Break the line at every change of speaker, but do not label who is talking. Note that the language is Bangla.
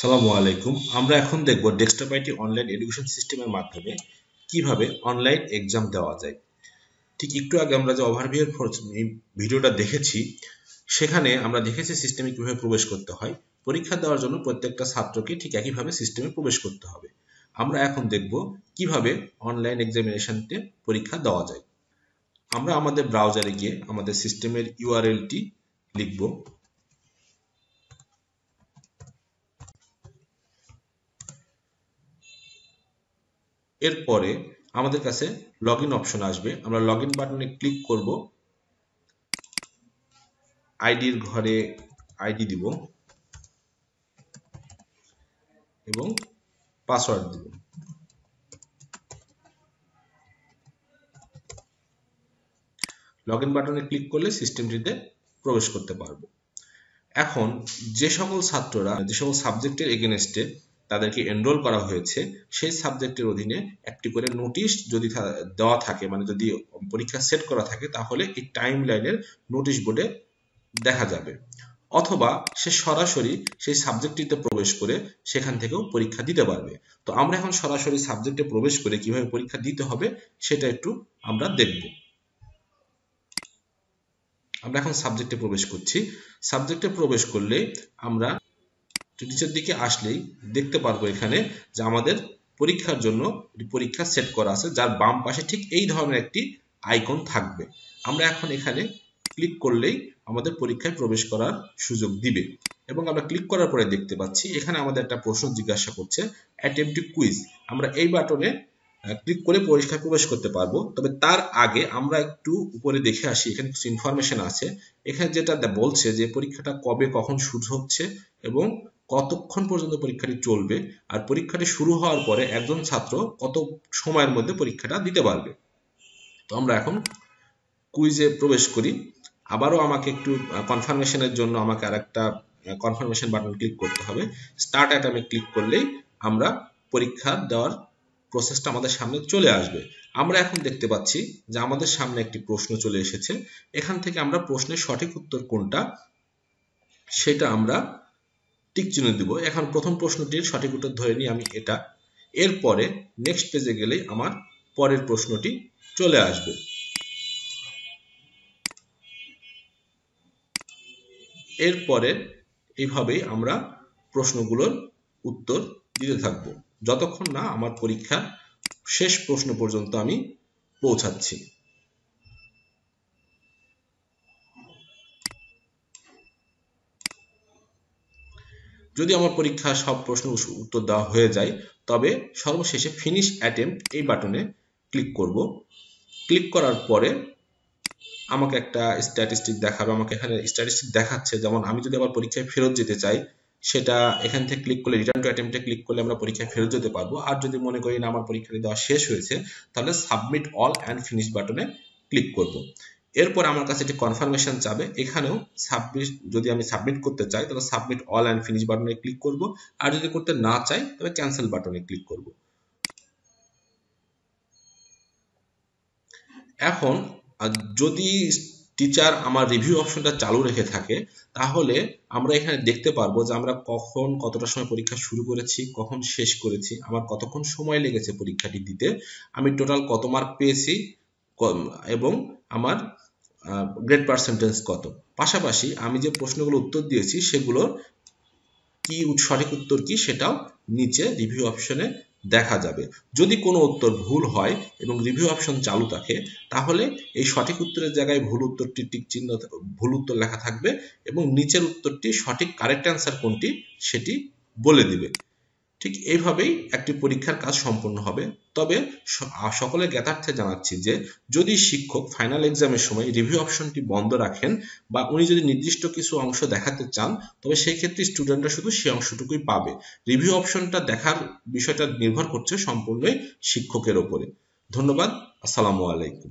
আসসালামু আলাইকুম। আমরা এখন দেখব ডেস্কটপ আইটি অনলাইন এডুকেশন সিস্টেমের মাধ্যমে কিভাবে অনলাইন এক্সাম দেওয়া যায়। ঠিক একটু আগে আমরা যে ওভারভিউ ভিডিওটা দেখেছি, সেখানে আমরা দেখেছি সিস্টেমে কিভাবে প্রবেশ করতে হয়। পরীক্ষা দেওয়ার জন্য প্রত্যেকটা ছাত্রকে ঠিক একইভাবে সিস্টেমে প্রবেশ করতে হবে। আমরা এখন দেখব কিভাবে অনলাইন এক্সামিনেশনতে পরীক্ষা দেওয়া যায়। আমরা আমাদের ব্রাউজারে গিয়ে আমাদের সিস্টেমের ইউআরএলটি লিখব। এরপরে আমাদের কাছে লগইন অপশন আসবে। আমরা লগইন বাটনে ক্লিক করব। আইডির ঘরে আইডি দিব এবং পাসওয়ার্ড দিব। লগইন বাটনে ক্লিক করলে সিস্টেমটিতে প্রবেশ করতে পারবো। এখন যে সকল ছাত্ররা যে সকল সাবজেক্টের এগেনস্টে তাদেরকে এনরোল করা হয়েছে, সেই সাবজেক্টের অধীনে একটি করে নোটিশ যদি দেওয়া থাকে, মানে যদি পরীক্ষা সেট করা থাকে, তাহলে এই টাইম লাইনের নোটিশ বোর্ডে দেখা যাবে। অথবা সে সরাসরি সেই সাবজেক্টটিতে প্রবেশ করে সেখান থেকেও পরীক্ষা দিতে পারবে। তো আমরা এখন সরাসরি সাবজেক্টে প্রবেশ করে কিভাবে পরীক্ষা দিতে হবে সেটা একটু আমরা দেখব। আমরা এখন সাবজেক্টে প্রবেশ করছি। সাবজেক্টে প্রবেশ করলে আমরা নিচের দিকে আসলেই দেখতে পারবো এখানে যে আমাদের পরীক্ষার জন্য পরীক্ষা সেট করা আছে, যার বাম পাশে ঠিক এই ধরনের একটি আইকন থাকবে। আমরা এখন এখানে ক্লিক করলেই আমাদের পরীক্ষায় প্রবেশ করার সুযোগ দিবে এবং আমরা ক্লিক করার পরে দেখতে পাচ্ছি এখানে আমাদের একটা প্রশ্ন জিজ্ঞাসা করছে, অ্যাটেম্পট কুইজ। আমরা এই বাটনে ক্লিক করে পরীক্ষায় প্রবেশ করতে পারবো। তবে তার আগে আমরা একটু উপরে দেখে আসি, এখানে কিছু ইনফরমেশন আছে। এখানে যেটা বলছে যে পরীক্ষাটা কবে কখন শুরু হচ্ছে এবং কতক্ষণ পর্যন্ত পরীক্ষাটি চলবে, আর পরীক্ষাটি শুরু হওয়ার পরে একজন ছাত্র কত সময়ের মধ্যে পরীক্ষাটা দিতে পারবে। তো আমরা এখন কুইজে প্রবেশ করি। আবারও আমাকে একটু কনফার্মেশনের জন্য আমাকে আরেকটা কনফার্মেশন বাটন ক্লিক করতে হবে। স্টার্ট অ্যাটেম্পে ক্লিক করলেই আমরা পরীক্ষা দেওয়ার প্রসেসটা আমাদের সামনে চলে আসবে। আমরা এখন দেখতে পাচ্ছি যে আমাদের সামনে একটি প্রশ্ন চলে এসেছে। এখান থেকে আমরা প্রশ্নের সঠিক উত্তর কোনটা সেটা আমরা টিক চিহ্ন দিব। এখন প্রথম প্রশ্নটির সঠিক উত্তর ধরে নিই আমি এটা। এরপরে নেক্সট পেজে গেলেই আমার পরের প্রশ্নটি চলে আসবে। এরপরে এইভাবেই আমরা প্রশ্নগুলোর উত্তর দিতে থাকব যতক্ষণ না আমার পরীক্ষার শেষ প্রশ্ন পর্যন্ত আমি পৌঁছাচ্ছি। যদি আমার পরীক্ষা সব প্রশ্ন উত্তর দেওয়া হয়ে যায়, তবে সর্বশেষে ফিনিশ অ্যাটেম্পট এই বাটনে ক্লিক করব। ক্লিক করার পরে আমাকে একটা স্ট্যাটিস্টিক দেখাবে। আমাকে এখানে স্ট্যাটিস্টিক দেখাচ্ছে, যেমন আমি যদি আবার পরীক্ষায় ফেরত যেতে চাই, সেটা এখান থেকে ক্লিক করলে রিটার্ন টু অ্যাটেম্পটে ক্লিক করলে আমরা পরীক্ষায় ফেরত যেতে পারবো। আর যদি মনে করি না আমার পরীক্ষাটি দেওয়া শেষ হয়েছে, তাহলে সাবমিট অল অ্যান্ড ফিনিশ বাটনে ক্লিক করব। এরপর আমার কাছে একটি কনফার্মেশন চাবে। এখানেও যদি আমি সাবমিট করতে চাই তাহলে সাবমিট অল অ্যান্ড ফিনিশ বাটনে ক্লিক করব। আর যদি করতে না চাই তবে ক্যান্সেল বাটনে ক্লিক করব। এখন যদি টিচার আমার রিভিউ অপশনটা চালু রেখে থাকে, তাহলে আমরা এখানে দেখতে পারবো যে আমরা কখন কতটা সময় পরীক্ষা শুরু করেছি, কখন শেষ করেছি, আমার কতক্ষণ সময় লেগেছে পরীক্ষাটি দিতে, আমি টোটাল কত মার্ক পেয়েছি এবং আমার গ্রেড পার্সেন্টেজ কত। পাশাপাশি আমি যে প্রশ্নগুলো উত্তর দিয়েছি সেগুলোর কি সঠিক উত্তর কি সেটাও নিচে রিভিউ অপশনে দেখা যাবে। যদি কোনো উত্তর ভুল হয় এবং রিভিউ অপশন চালু থাকে, তাহলে এই সঠিক উত্তরের জায়গায় ভুল উত্তরটি টিক চিহ্ন ভুল উত্তর লেখা থাকবে এবং নিচের উত্তরটি সঠিক কারেক্ট অ্যান্সার কোনটি সেটি বলে দিবে। ঠিক এইভাবেই একটি পরীক্ষার কাজ সম্পন্ন হবে। তবে সকলের জ্ঞাতার্থে জানাচ্ছি যে যদি শিক্ষক ফাইনাল এক্সামের সময় রিভিউ অপশনটি বন্ধ রাখেন বা উনি যদি নির্দিষ্ট কিছু অংশ দেখাতে চান, তবে সেই ক্ষেত্রে স্টুডেন্টরা শুধু সেই অংশটুকুই পাবে। রিভিউ অপশনটা দেখার বিষয়টা নির্ভর করছে সম্পূর্ণই শিক্ষকের ওপরে। ধন্যবাদ। আসসালামু আলাইকুম।